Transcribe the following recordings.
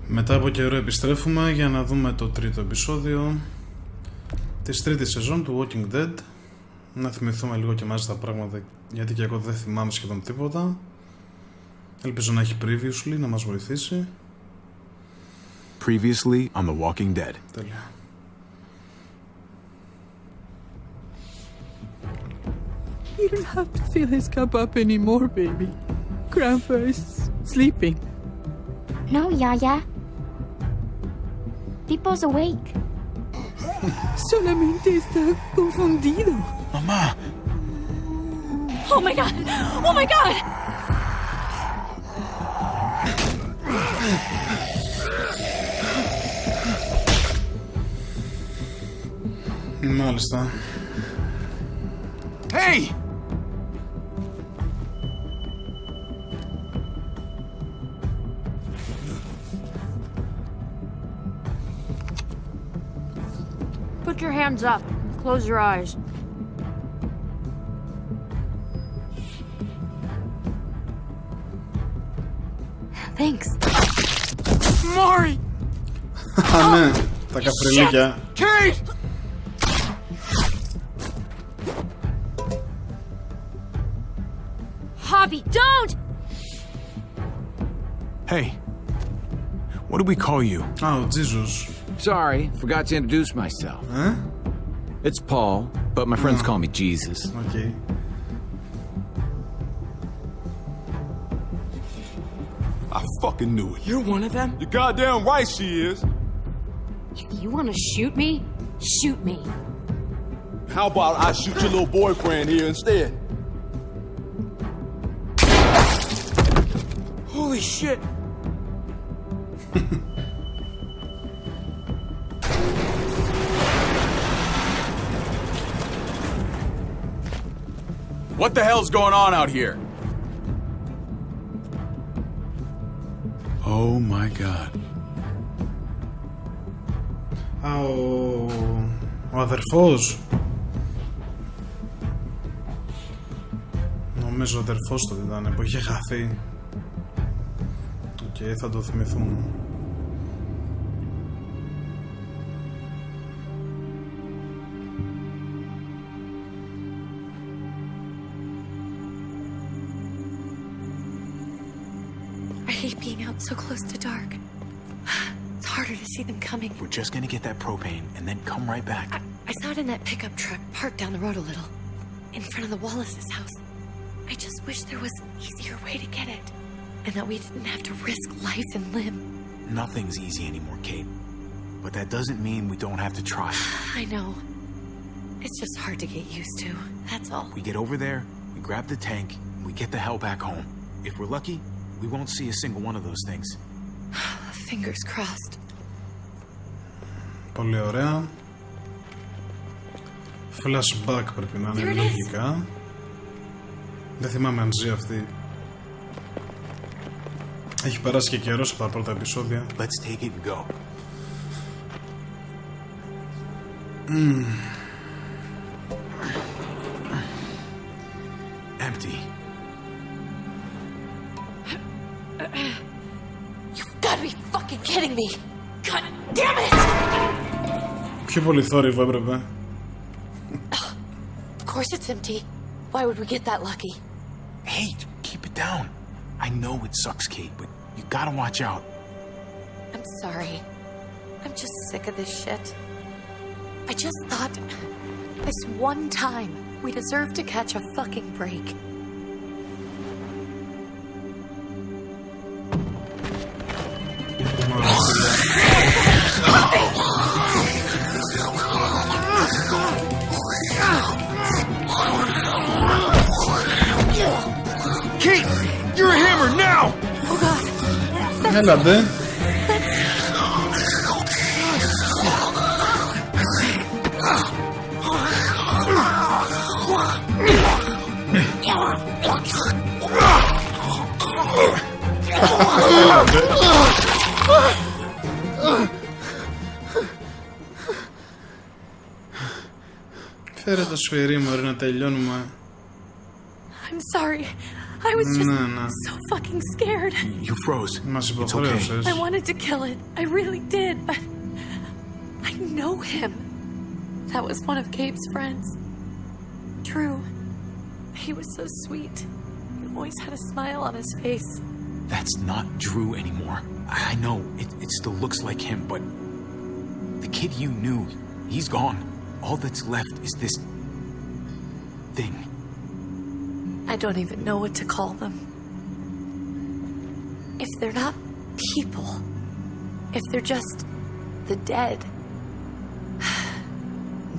Μετά από καιρό επιστρέφουμε για να δούμε το τρίτο επεισόδιο της τρίτης σεζόν του Walking Dead. Να θυμηθούμε λίγο και μαζί τα πράγματα, γιατί και εγώ δεν θυμάμαι σχεδόν τίποτα. Ελπίζω να έχει previously να μας βοηθήσει. Previously on The Walking Dead. Τέλεια. You don't have to fill his cup up anymore, baby. Grandpa is sleeping. No, Yaya. Pipo's awake. Solamente está confundido. Mamá! Oh my god! Oh my god! Μάλιστα. Hey! Put your hands up. Close your eyes. Thanks. Mari! Ναι, τα καφριλίκια. Kate! Javi, don't! Hey. What do we call you? Α, ο Τζίζος. Sorry, forgot to introduce myself. It's Paul, but my friends call me Jesus. Οκ. I fucking knew it. You're one of them? You're goddamn right she is. If you want to shoot me, shoot me. How about I shoot your little boyfriend here instead? Holy shit! What the hell's going on out here? Oh my god. Α, ο αδερφός. Νομίζω ο αδερφός του ήταν που είχε χαθεί. Οκ, θα το θυμηθούμε. I hate being out so close to dark. It's harder to see them coming. We're just gonna get that propane and then come right back. I saw it in that pickup truck parked down the road a little, in front of the Wallace's house. I just wish there was an easier way to get it, and that we didn't have to risk life and limb. Nothing's easy anymore, Kate. But that doesn't mean we don't have to try. I know. It's just hard to get used to, that's all. We get over there, we grab the tank, and we get the hell back home. If we're lucky, we won't see a single one of those things. Fingers crossed. Πολύ ωραία. Flashback πρέπει να είναι λογικά. Δεν θυμάμαι αν ζει αυτή. Έχει περάσει και καιρός από τα πρώτα επεισόδια. Let's take it and go. Empty. You've got to be fucking kidding me! God damn it! Πιο πολύ θόρυβο έπρεπε. Of course it's empty. Why would we get that lucky? Hey, keep it down. I know it sucks, Kate, but you gotta watch out. I'm sorry. I'm just sick of this shit. I just thought, this one time, we deserve to catch a fucking break. Kate, you're a hammer now! Oh god. Έλα ντε. Φέρε το σφυρί μου, να τελειώνουμε. I'm sorry. I was just No. so fucking scared. You froze. Μας It's okay. υποχρέωσες. I wanted to kill it. I really did, but I know him. That was one of Gabe's friends. Drew. He was so sweet. He always had a smile on his face. That's not Drew anymore. I know, it still looks like him, but the kid you knew, he's gone. All that's left is this thing. I don't even know what to call them. If they're not people, if they're just the dead,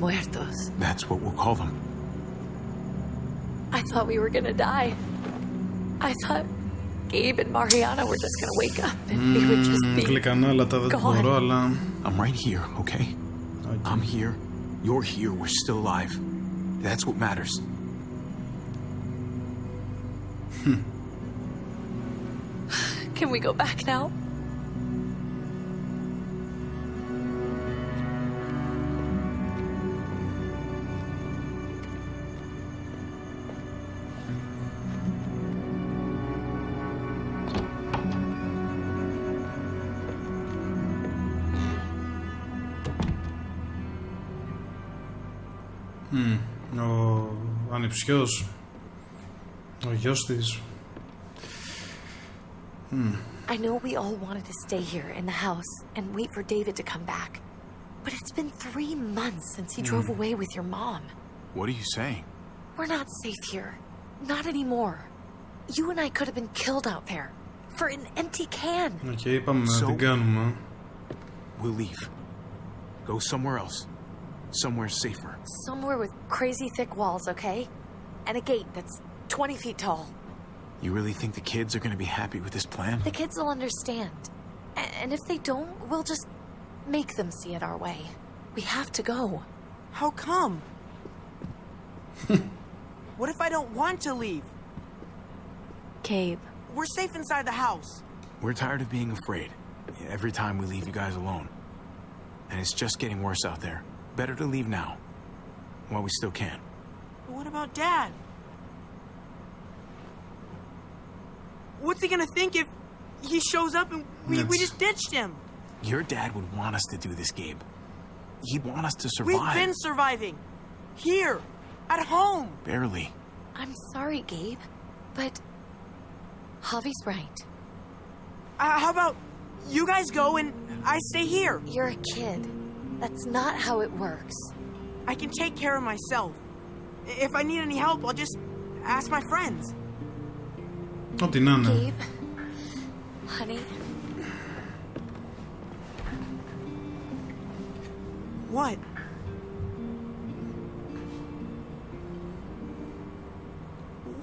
muertos. That's what we'll call them. I thought we were gonna die. I thought Gabe and Mariana were just gonna wake up and we would just be Γλυκανά, αλλά τα δεν gone. μπορώ, αλλά... I'm right here, okay? I'm here. You're here. We're still alive. That's what matters. Can we go back now? Ο ανιψιός, ο γιος της. I know we all wanted to stay here in the house and wait for David to come back. But it's been 3 months since he drove away with your mom. What are you saying? We're not safe here. Not anymore. You and I could have been killed out there. For an empty can. Και είπαμε να So- την κάνουμε. We'll leave. Go somewhere else. Somewhere safer. Somewhere with crazy thick walls, okay? And a gate that's 20 feet tall. You really think the kids are going to be happy with this plan? The kids will understand. And if they don't, we'll just make them see it our way. We have to go. How come? What if I don't want to leave? Gabe. We're safe inside the house. We're tired of being afraid. Every time we leave you guys alone. And it's just getting worse out there. Better to leave now. While we still can. But what about Dad? What's he gonna think if he shows up and we just ditched him? Your dad would want us to do this, Gabe. He'd want us to survive. We've been surviving. Here. At home. Barely. I'm sorry, Gabe. But Javi's right. How about you guys go and I stay here? You're a kid. That's not how it works. I can take care of myself. If I need any help, I'll just ask my friends. Ό,τι να είναι. Gabe. Honey. What?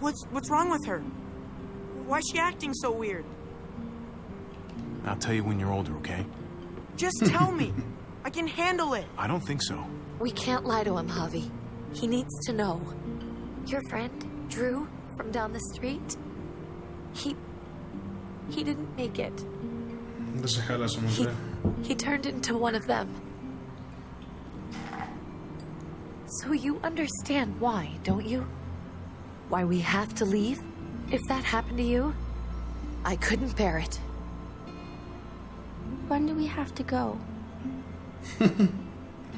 What's wrong with her? Why is she acting so weird? I'll tell you when you're older, okay? Just tell me. I can handle it. I don't think so. We can't lie to him, Javi. He needs to know. Your friend, Drew, from down the street, he didn't make it. Δεν σε χάλασε, μωρέ. He turned into one of them. So you understand why, don't you? Why we have to leave? If that happened to you, I couldn't bear it. When do we have to go?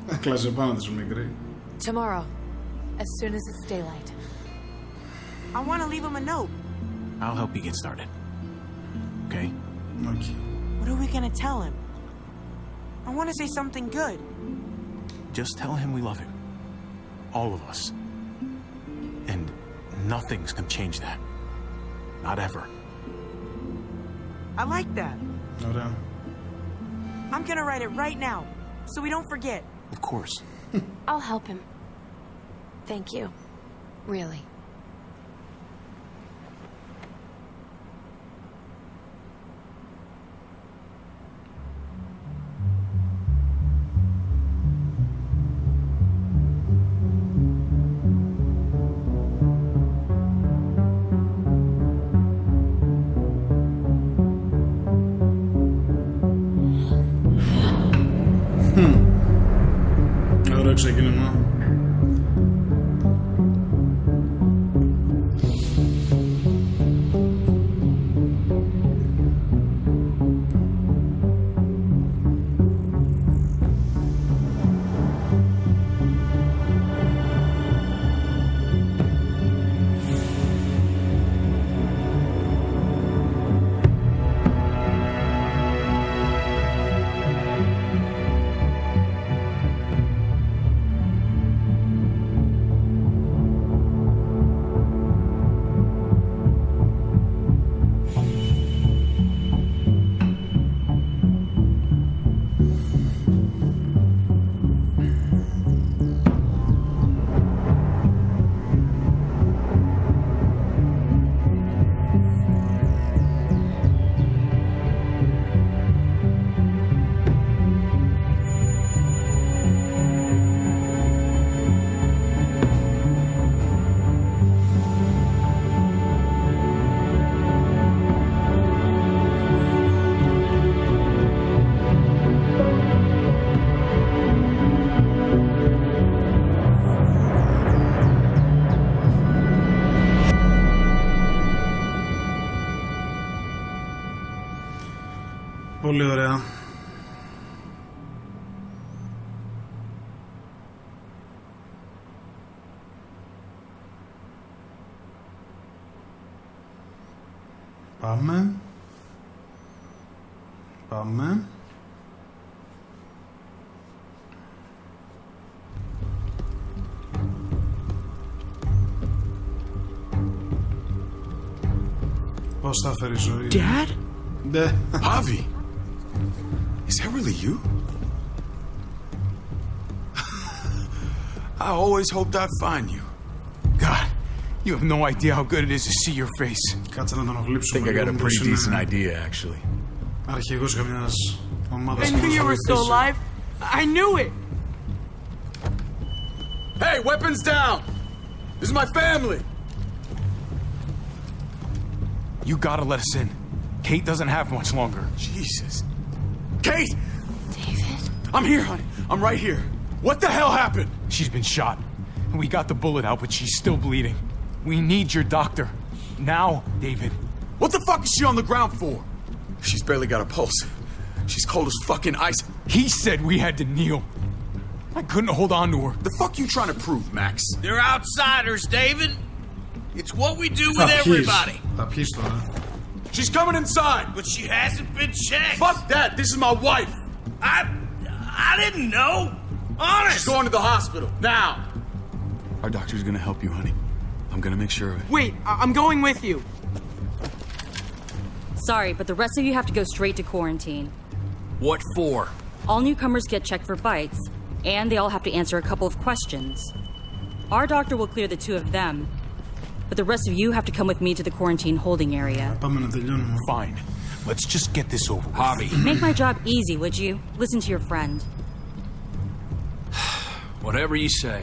Έκλασε πάνω της μικρή. Tomorrow, as soon as it's daylight. I want to leave him a note. I'll help you get started. Okay? Okay. What are we going to tell him? I want to say something good. Just tell him we love him. All of us. And nothing's gonna change that. Not ever. I like that. Ωραία. I'm going to write it right now, so we don't forget. Of course. I'll help him. Thank you. Really. Ωραίο ξεκίνημα. Πολύ ωραία. Πάμε. Πάμε. Πώς θα φέρει ζωή. Dad? Ναι. Javi! Is that really you? I always hoped I'd find you. God, you have no idea how good it is to see your face. Κάτσε να τον I ογλύψουμε. think I got a pretty decent idea, actually. Αρχηγός καμιάς ομάδας. I knew you were still alive. I knew it. Hey, weapons down! This is my family! You gotta let us in. Kate doesn't have much longer. Jesus. Kate! David? I'm here, honey. I'm right here. What the hell happened? She's been shot. We got the bullet out, but she's still bleeding. We need your doctor. Now, David. What the fuck is she on the ground for? She's barely got a pulse. She's cold as fucking ice. He said we had to kneel. I couldn't hold on to her. The fuck you trying to prove, Max? They're outsiders, David. It's what we do with everybody. Θα πιείς τώρα. She's coming inside. But she hasn't been checked. Fuck that. This is my wife. I didn't know. Honest. She's going to the hospital now. Our doctor's gonna help you, honey. I'm gonna make sure of it. Wait, I'm going with you. Sorry, but the rest of you have to go straight to quarantine. What for? All newcomers get checked for bites, and they all have to answer a couple of questions. Our doctor will clear the two of them, but the rest of you have to come with me to the quarantine holding area. Πάμε να τελειώνουμε. Fine. Let's just get this over with. Javi. Make my job easy, would you? Listen to your friend. Whatever you say.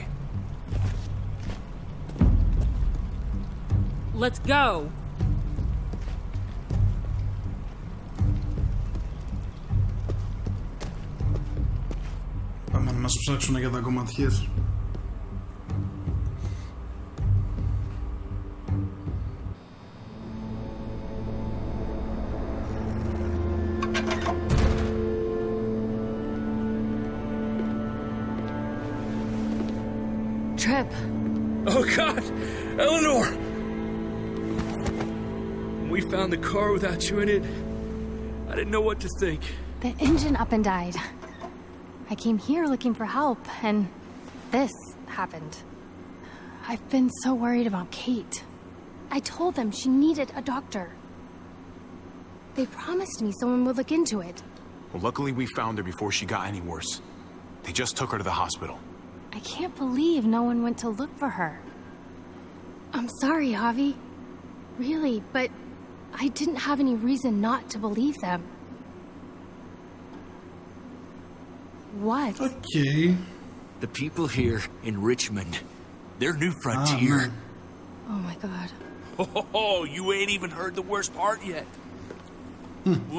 Let's go. Πάμε να μας ψάξουν για τα κομματιές. Trip. Oh, God. Eleanor. We found the car without you in it. I didn't know what to think. The engine up and died. I came here looking for help, and this happened. I've been so worried about Kate. I told them she needed a doctor. They promised me someone would look into it. Well, luckily we found her before she got any worse. They just took her to the hospital. I can't believe no one went to look for her. I'm sorry, Javi. Really, but I didn't have any reason not to believe them. What? Okay. The people here in Richmond, they're New Frontier. Oh my God. Oh, you ain't even heard the worst part yet.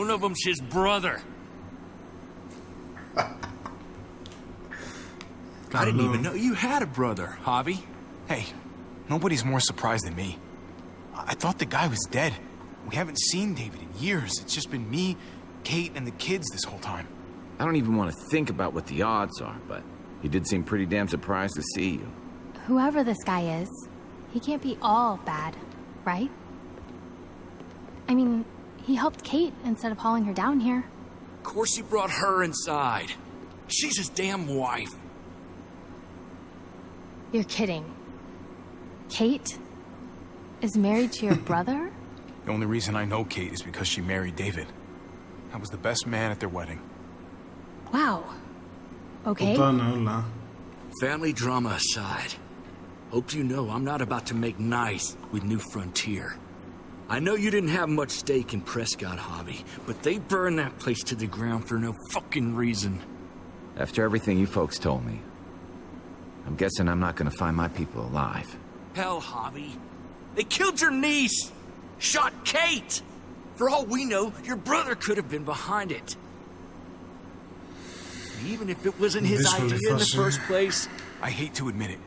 One of them's his brother. I didn't even know you had a brother, Javi. Hey, nobody's more surprised than me. I thought the guy was dead. We haven't seen David in years. It's just been me, Kate, and the kids this whole time. I don't even want to think about what the odds are, but he did seem pretty damn surprised to see you. Whoever this guy is, he can't be all bad, right? I mean, he helped Kate instead of hauling her down here. Of course he brought her inside. She's his damn wife. You're kidding. Kate is married to your brother? The only reason I know Kate is because she married David. I was the best man at their wedding. Wow. Okay. Πουτάνε όλα. Family drama aside, hope you know I'm not about to make nice with New Frontier. I know you didn't have much stake in Prescott, Javi, but they burned that place to the ground for no fucking reason. After everything you folks told me, I'm guessing I'm not gonna find my people alive. Hell, Javi. They killed your niece! Shot Kate! For all we know, your brother could have been behind it. Even if it wasn't his idea in the first place. I hate to admit it,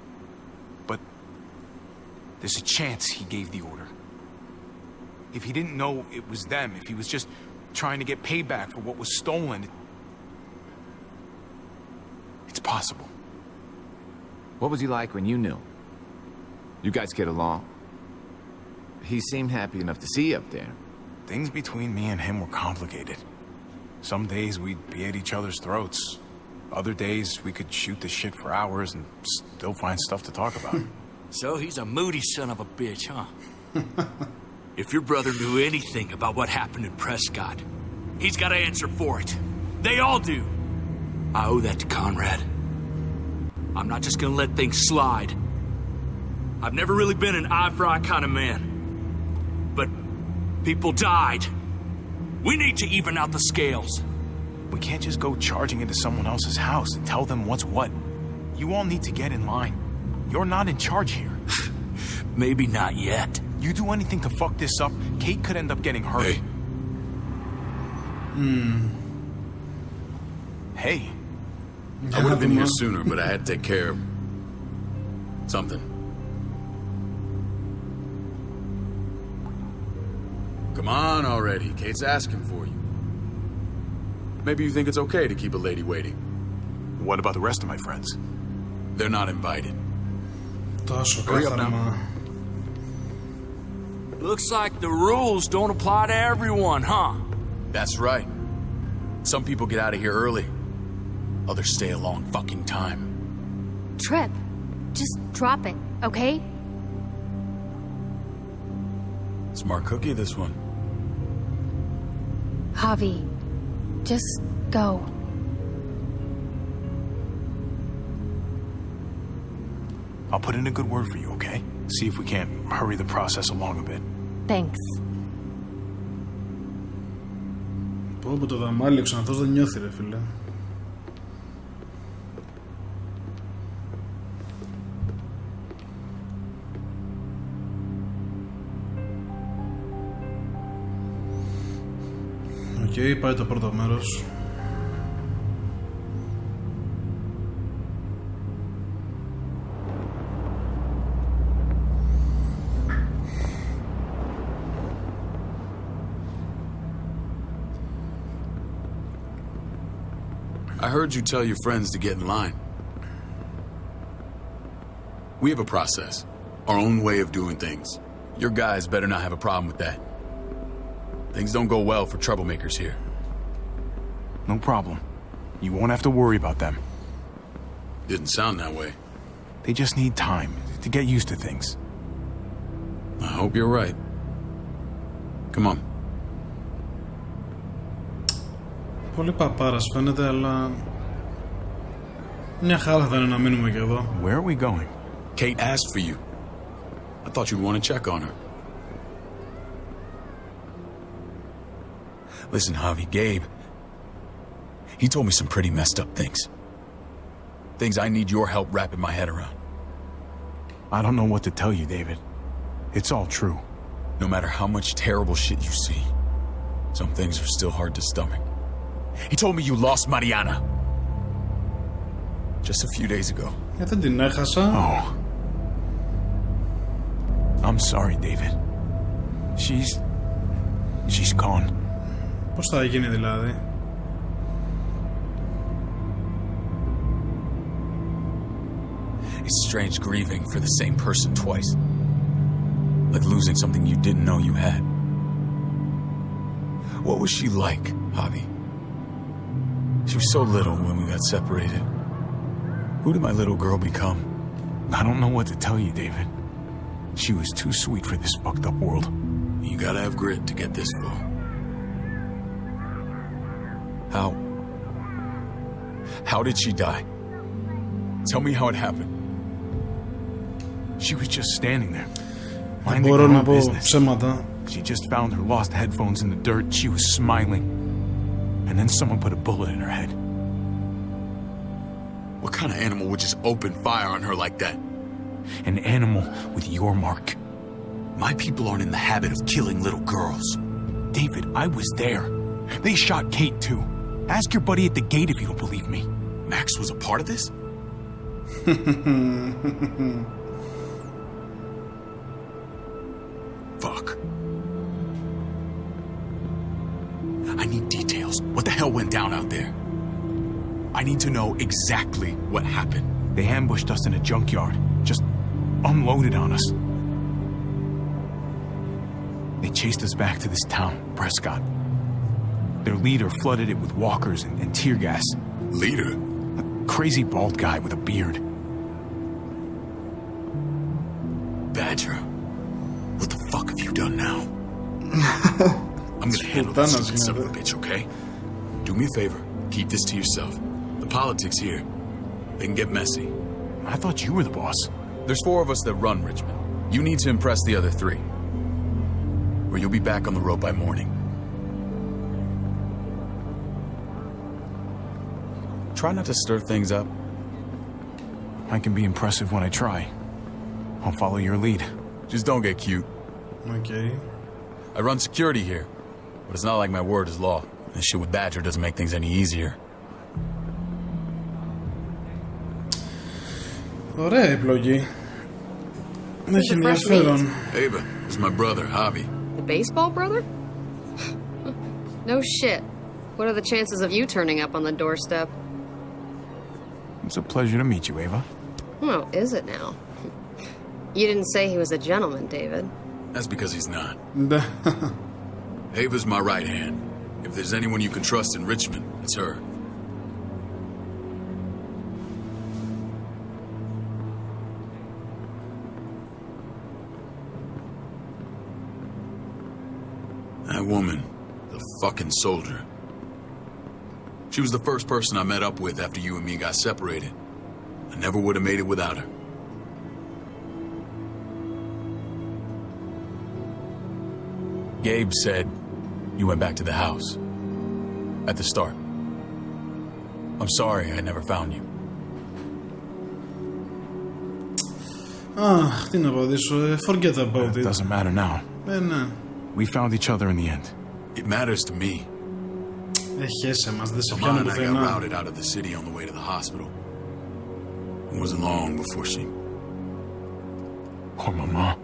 but there's a chance he gave the order. If he didn't know it was them, if he was just trying to get payback for what was stolen. It's possible. What was he like when you knew? You guys get along? He seemed happy enough to see you up there. Things between me and him were complicated. Some days we'd be at each other's throats. Other days we could shoot the shit for hours and still find stuff to talk about. So he's a moody son of a bitch, huh? If your brother knew anything about what happened in Prescott, he's got to answer for it. They all do. I owe that to Conrad. I'm not just gonna let things slide. I've never really been an eye-for-eye kind of man. But people died. We need to even out the scales. We can't just go charging into someone else's house and tell them what's what. You all need to get in line. You're not in charge here. Maybe not yet. You do anything to fuck this up, Kate could end up getting hurt. Hey. Hey. I would have been here sooner, but I had to take care of something. Come on already. Kate's asking for you. Maybe you think it's okay to keep a lady waiting. What about the rest of my friends? They're not invited. Hurry up now. Looks like the rules don't apply to everyone, huh? That's right. Some people get out of here early. Others stay a long fucking time. Trip, just drop it, okay? Smart cookie, this one. Javi, just go. I'll put in a good word for you, okay? See if we can't hurry the process along a bit. Thanks. Πω το δαμάλι ο ξανθός δεν νιώθει ρε φίλε. Οκ, πάει το πρώτο μέρος. I heard you tell your friends to get in line. We have a process, our own way of doing things. Your guys better not have a problem with that. Things don't go well for troublemakers here. No problem. You won't have to worry about them. Didn't sound that way. They just need time to get used to things. I hope you're right. Come on. Πολύ παπάρας φαίνεται, αλλά μια χαρά θα είναι να μείνουμε και εδώ. Where are we going? Kate asked for you. I thought you'd want to check on her. Listen, Javi, Gabe, he told me some pretty messed up things. Things I need your help wrapping my head around. I don't know what to tell you, David. It's all true. No matter how much terrible shit you see, some things are still hard to stomach. He told me you lost Mariana. Just a few days ago. Δεν την έχασα. Oh. I'm sorry, David. She's gone. Πώς θα γίνει δηλαδή? It's strange grieving for the same person twice. Like losing something you didn't know you had. What was she like, Javi? She was so little when we got separated. Who did my little girl become? I don't know what to tell you, David. She was too sweet for this fucked up world. You gotta have grit to get this far. How did she die? Tell me how it happened. She was just standing there. Δεν μπορώ να πω ψέματα. She just found her lost headphones in the dirt. She was smiling. And then someone put a bullet in her head. What kind of animal would just open fire on her like that? An animal with your mark. My people aren't in the habit of killing little girls. David, I was there. They shot Kate too. Ask your buddy at the gate if you don't believe me. Max was a part of this? Fuck. I need details. What the hell went down out there? I need to know exactly what happened. They ambushed us in a junkyard. Just unloaded on us. They chased us back to this town, Prescott. Their leader flooded it with walkers and tear gas. Leader? A crazy bald guy with a beard. Badger, what the fuck have you done now? I'm gonna handle this stupid son of a bitch, okay? Do me a favor, keep this to yourself. The politics here, they can get messy. I thought you were the boss. There's 4 of us that run Richmond. You need to impress the other 3. Or you'll be back on the road by morning. Try not to stir things up. I can be impressive when I try. I'll follow your lead. Just don't get cute. Okay. I run security here, but it's not like my word is law. This shit with Badger doesn't make things any easier. Ωραία επιλογή. Έχει ενδιαφέρον. Ava, this is my brother, Javi. The baseball brother? No shit. What are the chances of you turning up on the doorstep? It's a pleasure to meet you, Ava. Well, is it now? You didn't say he was a gentleman, David. That's because he's not. Ava's my right hand. If there's anyone you can trust in Richmond, it's her. That woman, the fucking soldier. She was the first person I met up with after you and me got separated. I never would have made it without her. Gabe said you went back to the house. At the start. I'm sorry I never found you. Αχ, τι να απαντήσω, forget about it. It doesn't matter now. Ναι. We found each other in the end. It matters to me. Έχεσαι μας, δεν σε Mama πιάνω and I got πουθενά. routed out of the city on the way to the hospital. It wasn't long before she... Poor Mama.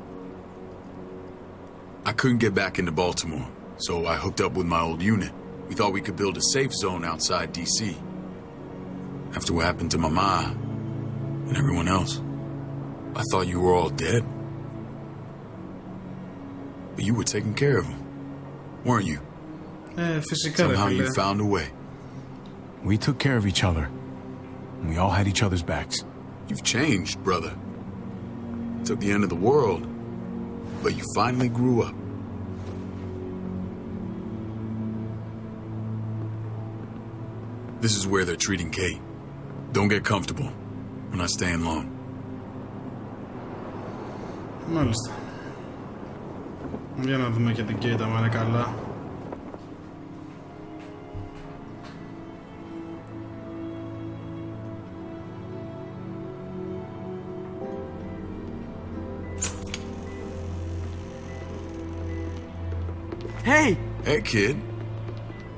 I couldn't get back into Baltimore, so I hooked up with my old unit. We thought we could build a safe zone outside D.C. After what happened to Mama and everyone else, I thought you were all dead. But you were taking care of them, weren't you? Φυσικά ρε Somehow φίλε. you found a way. We took care of each other. And we all had each other's backs. You've changed, brother. Took the end of the world, but you finally grew up. This is where they're treating Kate. Don't get comfortable. We're not staying long. Μάλιστα. Για να δούμε και την Kate άμα είναι καλά. Hey! Hey, kid.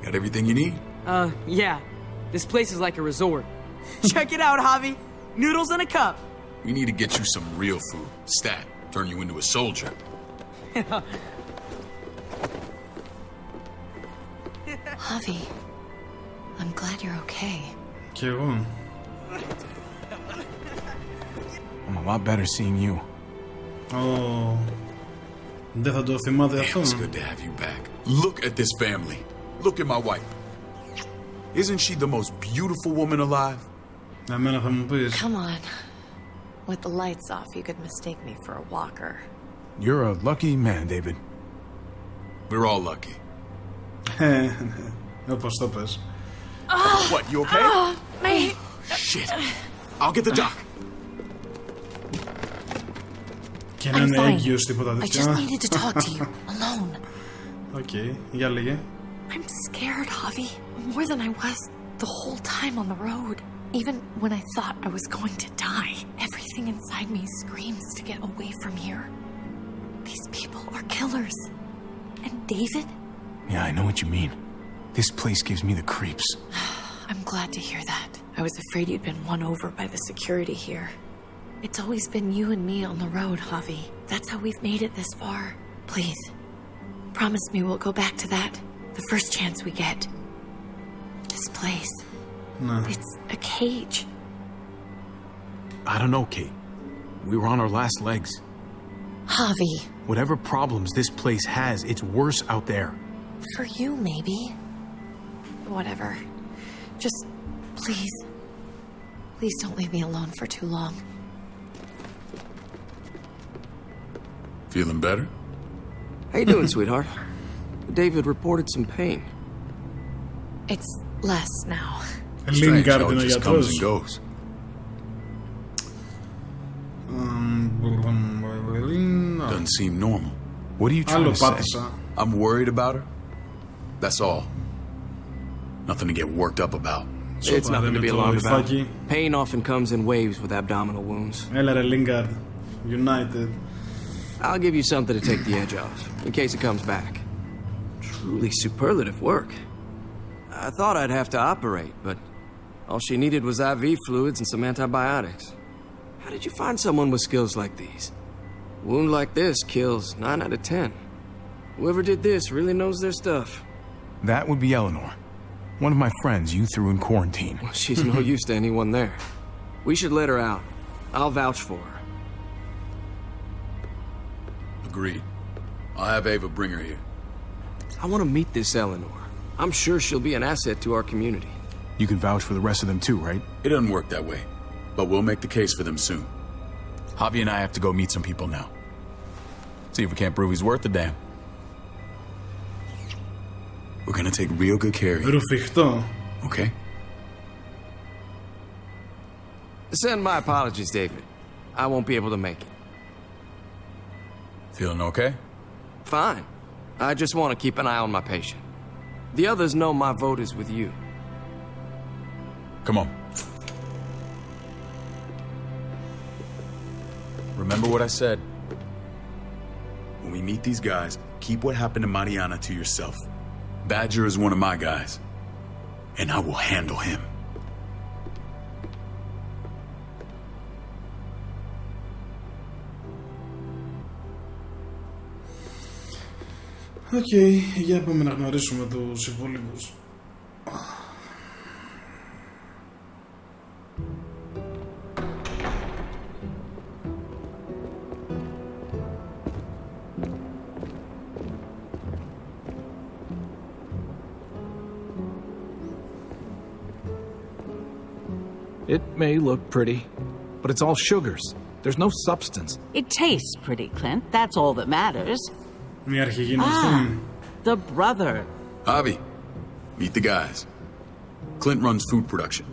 Got everything you need? Yeah. This place is like a resort. Check it out, Javi. Noodles in a cup. We need to get you some real food. Stat. Turn you into a soldier. Javi, I'm glad you're okay. Κι εγώ. I'm a lot better seeing you. Oh. Δεν θα το θυμάται αυτό. It's good to have you back. Look at this family. Look at my wife. Isn't she the most beautiful woman alive? Εμένα θα μου πεις. Come on. With the lights off, you could mistake me for a walker. You're a lucky man, David. We're all lucky. Όπως το πες. What, you okay? Mate. Shit. I'll get the doc. Και να είναι έγκυος τίποτα I just τέτοια. needed to talk to you, alone. Οκ, για λέγε. I'm scared, Javi. More than I was the whole time on the road. Even when I thought I was going to die, everything inside me screams to get away from here. These people are killers. And David? Yeah, I know what you mean. This place gives me the creeps. I'm glad to hear that. I was afraid you'd been won over by the security here. It's always been you and me on the road, Javi. That's how we've made it this far. Please, promise me we'll go back to that. The first chance we get. This place. No. It's a cage. I don't know, Kate. We were on our last legs. Javi. Whatever problems this place has, it's worse out there. For you, maybe. Whatever. Just, please. Please don't leave me alone for too long. Feeling better? How you doing, sweetheart? David reported some pain. It's less now. Strange how it just comes and goes. Doesn't seem normal. What are you trying to say? I'm worried about her. That's all. Nothing to get worked up about. It's nothing to be alarmed about. Pain often comes in waves with abdominal wounds. Έλα ρε Lingard. United. I'll give you something to take the edge off, in case it comes back. Truly superlative work. I thought I'd have to operate, but all she needed was IV fluids and some antibiotics. How did you find someone with skills like these? A wound like this kills 9 out of 10. Whoever did this really knows their stuff. That would be Eleanor. One of my friends you threw in quarantine. Well, she's no use to anyone there. We should let her out. I'll vouch for her. Agreed. I'll have Ava bring her here. I want to meet this Eleanor. I'm sure she'll be an asset to our community. You can vouch for the rest of them too, right? It doesn't work that way, but we'll make the case for them soon. Javi and I have to go meet some people now. See if we can't prove he's worth the damn. We're gonna take real good care of you. Ρουφιχτό. Okay? Send my apologies, David. I won't be able to make it. Feeling okay? Fine. I just want to keep an eye on my patient. The others know my vote is with you. Come on. Remember what I said. When we meet these guys, keep what happened to Mariana to yourself. Badger is one of my guys, and I will handle him. Οκ, για πάμε να γνωρίσουμε τους υπόλοιπους. It may look pretty, but it's all sugars. There's no substance. It tastes pretty, Clint. That's all that matters. Μια αρχική νοστή. The brother. Javi, meet the guys. Clint runs food production.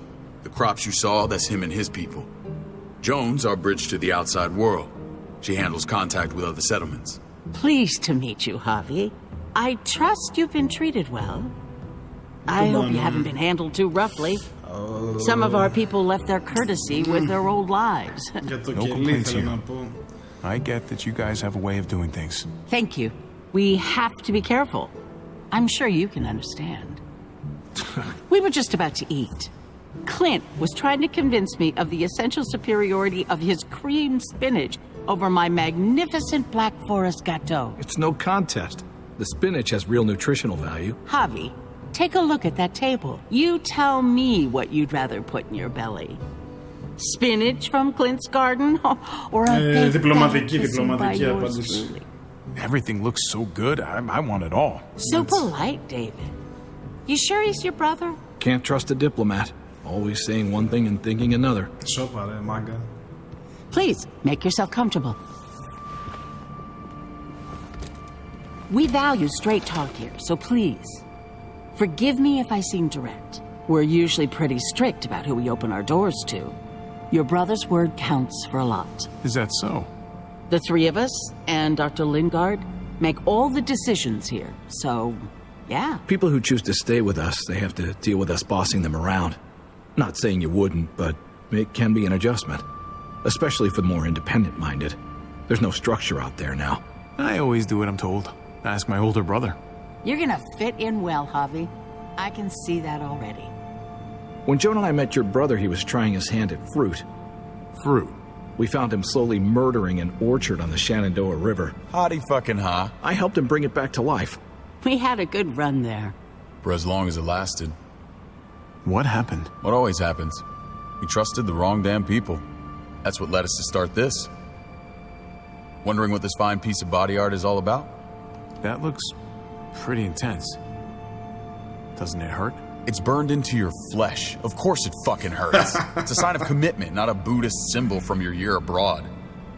The crops you saw, that's him and his people. Jones, our bridge to the outside world. She handles contact with other settlements. Pleased to meet you, Javi. I trust you've been treated well. I hope you haven't been handled too roughly. Some of our people left their courtesy with their old lives. No complaints here. I get that you guys have a way of doing things. Thank you. We have to be careful. I'm sure you can understand. We were just about to eat. Clint was trying to convince me of the essential superiority of his cream spinach over my magnificent Black Forest gâteau. It's no contest. The spinach has real nutritional value. Javi, take a look at that table. You tell me what you'd rather put in your belly. Spinach from Clint's garden or a diplomatic απάντηση. Everything looks so good. I want it all. So polite, David. You sure he's your brother? Can't trust a diplomat. Always saying one thing and thinking another. Σώπα ρε μάγκα. Please, make yourself comfortable. We value straight talk here, so please, forgive me if I seem direct. We're usually pretty strict about who we open our doors to. Your brother's word counts for a lot. Is that so? The three of us and Dr. Lingard make all the decisions here, so, yeah. People who choose to stay with us, they have to deal with us bossing them around. Not saying you wouldn't, but it can be an adjustment. Especially for the more independent-minded. There's no structure out there now. I always do what I'm told. Ask my older brother. You're gonna fit in well, Javi. I can see that already. When Joan and I met your brother, he was trying his hand at fruit. Fruit? We found him slowly murdering an orchard on the Shenandoah River. Howdy fucking ha. I helped him bring it back to life. We had a good run there. For as long as it lasted. What happened? What always happens. We trusted the wrong damn people. That's what led us to start this. Wondering what this fine piece of body art is all about? That looks pretty intense. Doesn't it hurt? It's burned into your flesh. Of course it fucking hurts. It's a sign of commitment, not a Buddhist symbol from your year abroad.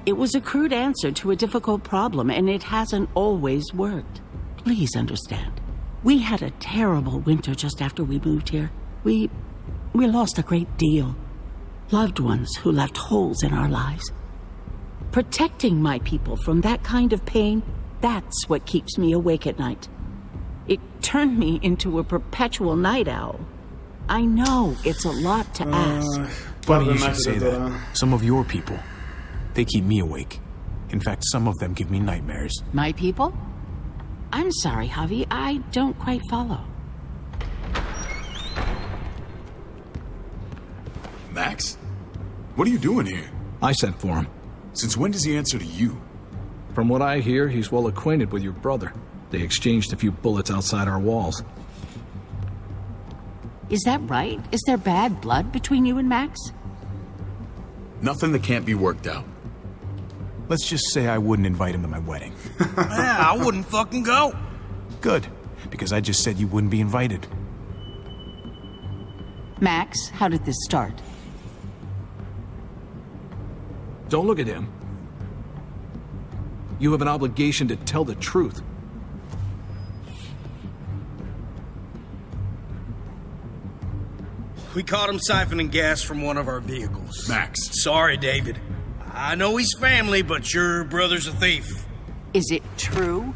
It was a crude answer to a difficult problem, and it hasn't always worked. Please understand. We had a terrible winter just after we moved here. We lost a great deal. Loved ones who left holes in our lives. Protecting my people from that kind of pain, that's what keeps me awake at night. It turned me into a perpetual night owl. I know it's a lot to ask. Funny you should say that. Some of your people, they keep me awake. In fact, some of them give me nightmares. My people? I'm sorry, Javi, I don't quite follow. Max? What are you doing here? I sent for him. Since when does he answer to you? From what I hear, he's well acquainted with your brother. They exchanged a few bullets outside our walls. Is that right? Is there bad blood between you and Max? Nothing that can't be worked out. Let's just say I wouldn't invite him to my wedding. Yeah, I wouldn't fucking go. Good, because I just said you wouldn't be invited. Max, how did this start? Don't look at him. You have an obligation to tell the truth. We caught him siphoning gas from one of our vehicles. Max. Sorry, David. I know he's family, but your brother's a thief. Is it true?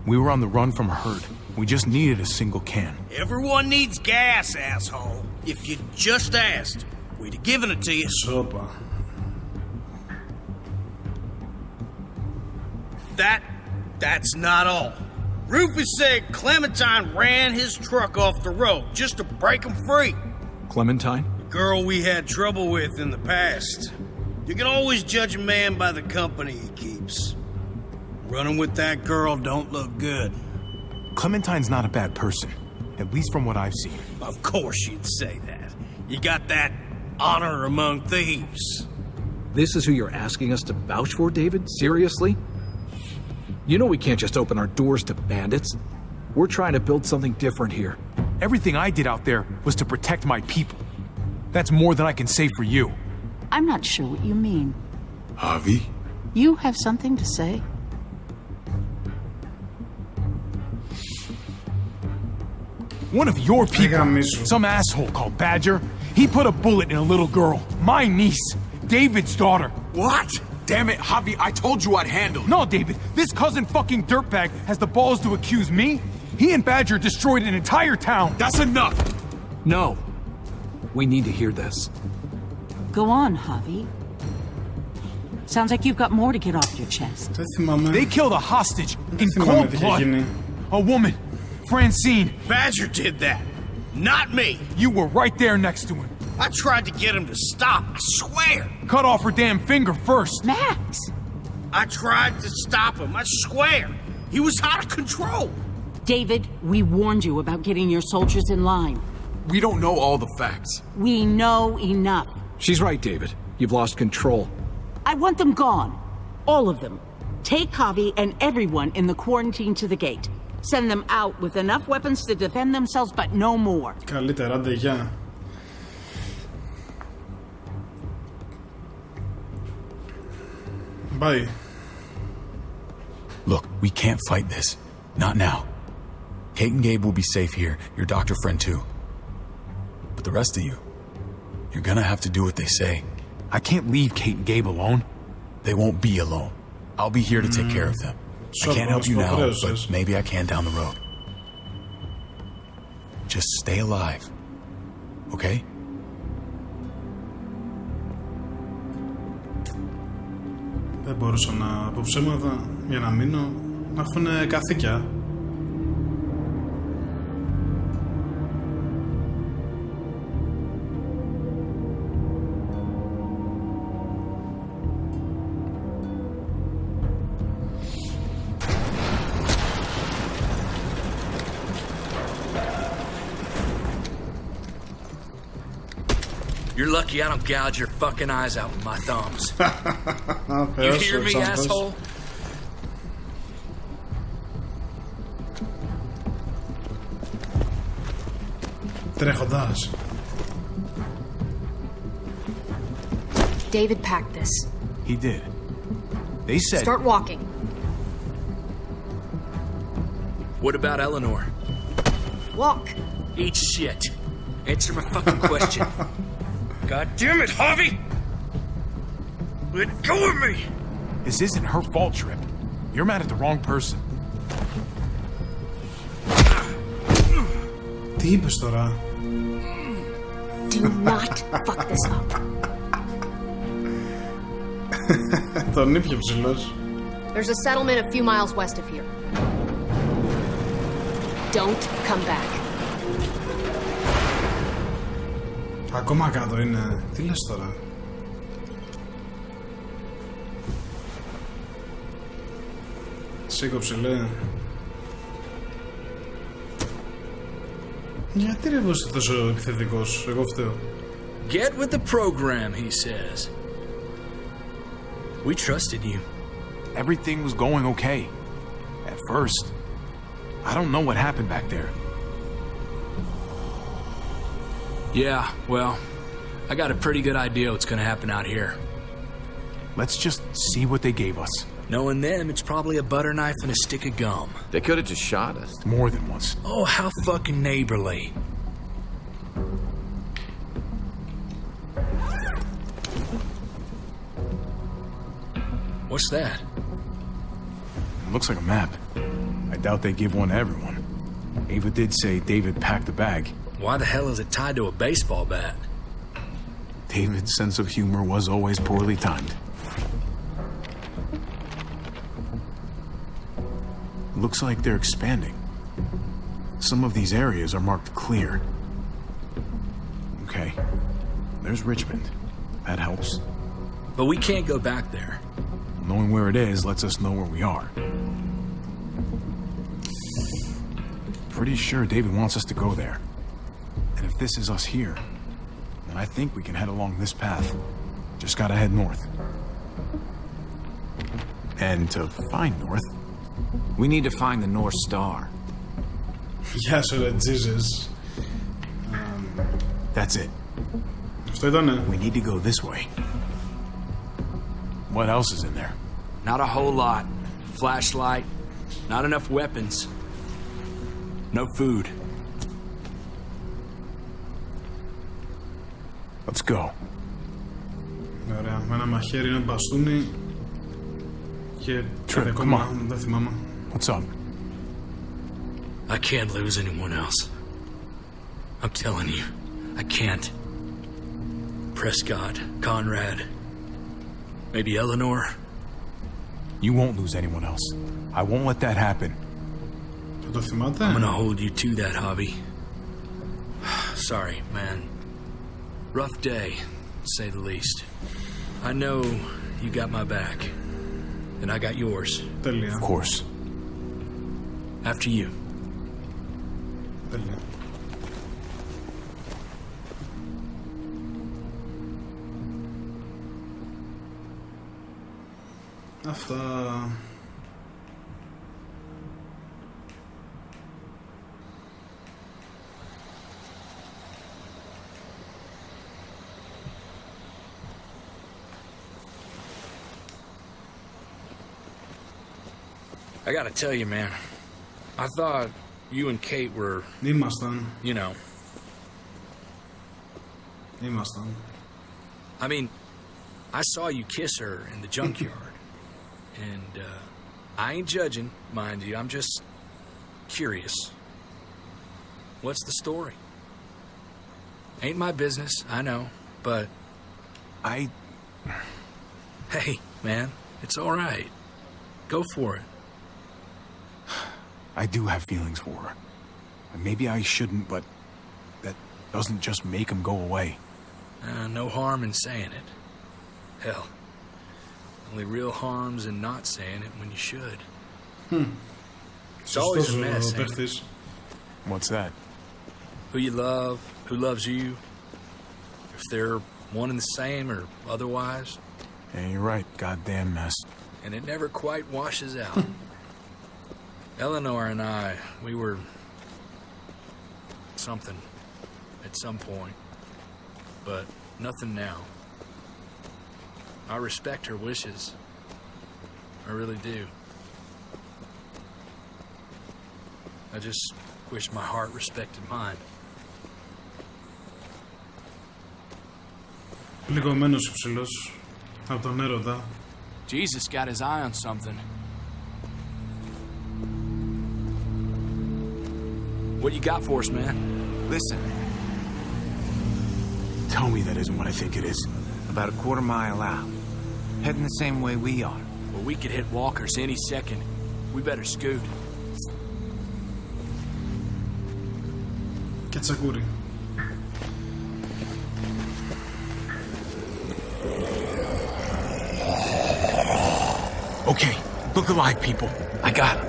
We were on the run from a herd. We just needed a single can. Everyone needs gas, asshole. If you just asked, we'd have given it to you. Sopa. That's not all. Rufus said Clementine ran his truck off the road just to break him free. Clementine? The girl we had trouble with in the past. You can always judge a man by the company he keeps. Running with that girl don't look good. Clementine's not a bad person, at least from what I've seen. Of course you'd say that. You got that honor among thieves. This is who you're asking us to vouch for, David? Seriously? You know we can't just open our doors to bandits. We're trying to build something different here. Everything I did out there was to protect my people. That's more than I can say for you. I'm not sure what you mean. Javi? You have something to say? One of your people, some asshole called Badger, he put a bullet in a little girl, my niece, David's daughter. What? Damn it, Javi, I told you I'd handle it. No, David, this cousin fucking dirtbag has the balls to accuse me? He and Badger destroyed an entire town. That's enough! No. We need to hear this. Go on, Javi. Sounds like you've got more to get off your chest. They killed a hostage in cold blood. A woman, Francine. Badger did that, not me. You were right there next to him. I tried to get him to stop, I swear. Cut off her damn finger first. Max! I tried to stop him, I swear. He was out of control. David, we warned you about getting your soldiers in line. We don't know all the facts. We know enough. She's right, David. You've lost control. I want them gone. All of them. Take Javi and everyone in the quarantine to the gate. Send them out with enough weapons to defend themselves, but no more. Καλύτερα, άντε, γεια. Bye. Look, we can't fight this. Not now. Kate and Gabe will be safe here, your doctor friend too. But the rest of you, you're gonna have to do what they say. I can't leave Kate and Gabe alone. They won't be alone. I'll be here to take care of them. I can't help you now, but maybe I can down the road. Just stay alive. Okay? Δεν μπορούσα να πω ψέματα για να μείνω. Να έχουν καθήκια. You're lucky I don't gouge your fucking eyes out with my thumbs. You hear me, asshole? Τρέχοντας. David packed this. He did. They said... Start walking. What about Eleanor? Walk. Eat shit. Answer my fucking question. God damn it, Harvey! Let go of me! This isn't her fault, Trip. You're mad at the wrong person. Τι είπες τώρα? Do not fuck this up. Τον ήπια ψηλός. There's a settlement a few miles west of here. Don't come back. Ακόμα κάτω είναι. Τι λες τώρα? Σήκω ψηλέ. Γιατί ρε είσαι τόσο επιθετικός? Εγώ φταίω. Get with the program, he says. We trusted you. Everything was going okay. At first. I don't know what happened back there. Yeah, well, I got a pretty good idea what's gonna happen out here. Let's just see what they gave us. Knowing them, it's probably a butter knife and a stick of gum. They could have just shot us. More than once. Oh, how fucking neighborly. What's that? It looks like a map. I doubt they give one to everyone. Ava did say David packed the bag. Why the hell is it tied to a baseball bat? David's sense of humor was always poorly timed. Looks like they're expanding. Some of these areas are marked clear. Okay. There's Richmond. That helps. But we can't go back there. Knowing where it is lets us know where we are. Pretty sure David wants us to go there. And if this is us here, then I think we can head along this path. Just gotta head north. And to find north, we need to find the North Star. Γεια σου ρε Jesus. That's it. Αυτό ήτανε. We need to go this way. What else is in there? Not a whole lot. Flashlight. Not enough weapons. No food. Let's go. Ωραία. Με ένα μαχαίρι, ένα μπαστούνι και κάτι ακόμα δεν θυμάμαι. What's up? I can't lose anyone else. I'm telling you, I can't. Prescott, Conrad, maybe Eleanor. You won't lose anyone else. I won't let that happen. I'm gonna hold you to that, Javi. Sorry, man. Rough day, to say the least. I know you got my back, and I got yours. Of course. After you. Αυτά. I gotta tell you, man. I thought you and Kate were... Ήμασταν. You know. Ήμασταν. I mean, I saw you kiss her in the junkyard. And, I ain't judging, mind you. I'm just curious. What's the story? Ain't my business, I know, but... Hey, man, it's all right. Go for it. I do have feelings for her. Maybe I shouldn't, but that doesn't just make them go away. No harm in saying it. Hell, only real harm's in not saying it when you should. It's always a mess, ain't it? What's that? Who you love, who loves you. if they're one and the same or otherwise. Yeah, you're right. Goddamn mess. And it never quite washes out. Eleanor and I, we were something at some point, but nothing now. I respect her wishes. I really do. I just wish my heart respected mine. Λίγο μένος υψηλός από τον έρωτα. Jesus got his eye on something. What you got for us, man? Listen. Tell me that isn't what I think it is. About a quarter-mile out. Heading the same way we are. Well, we could hit walkers any second. We better scoot. Και τσακούρι. Okay, look alive, people. I got it.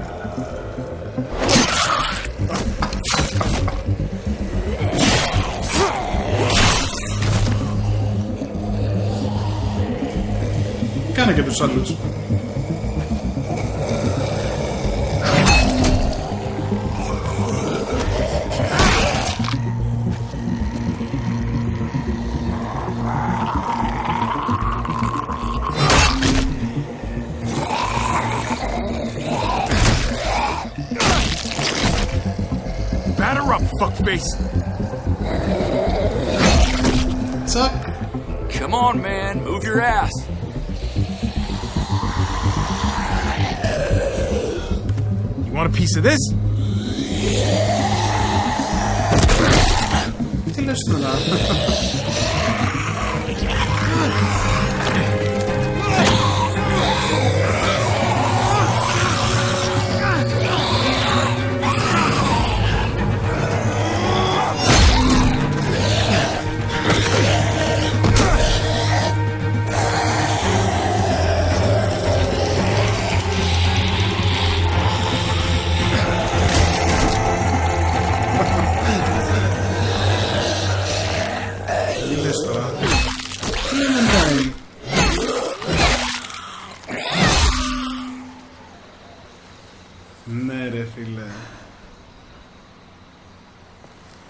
Κάνε και τους άλλους. Batter up, fuckface. Τσακ. Come on, man, move your ass. You want a piece of this? Τι λες τώρα? Ναι ρε φίλε.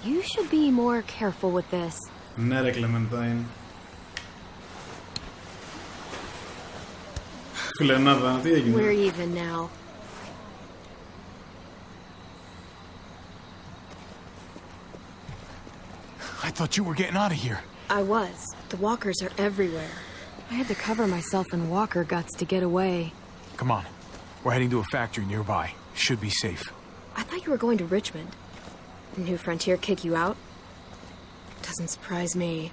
You should be more careful with this. Ναι ρε Clementine. Φιλενάδα, τι έγινε? We're even now. I thought you were getting out of here. I was. The walkers are everywhere. I had to cover myself in walker guts to get away. Come on. We're heading to a factory nearby. Should be safe. I thought you were going to Richmond. New Frontier kick you out? Doesn't surprise me.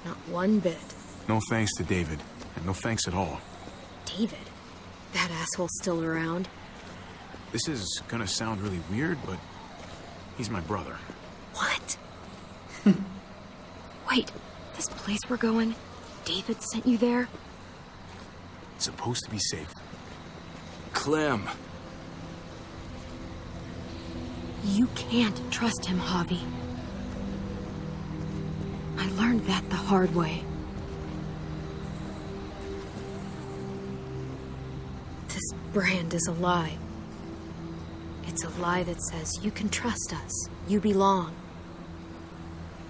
Not one bit. No thanks to David. And no thanks at all. David? That asshole's still around. This is gonna sound really weird, but he's my brother. What? Wait, this place we're going, David sent you there? It's supposed to be safe. Clem. You can't trust him, Javi. I learned that the hard way. This brand is a lie. It's a lie that says you can trust us, you belong.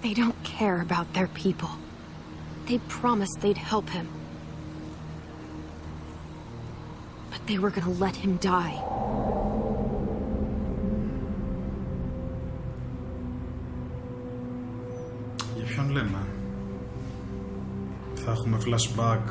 They don't care about their people. They promised they'd help him. But they were gonna let him die. Για ποιον λέμε? Θα έχουμε flashback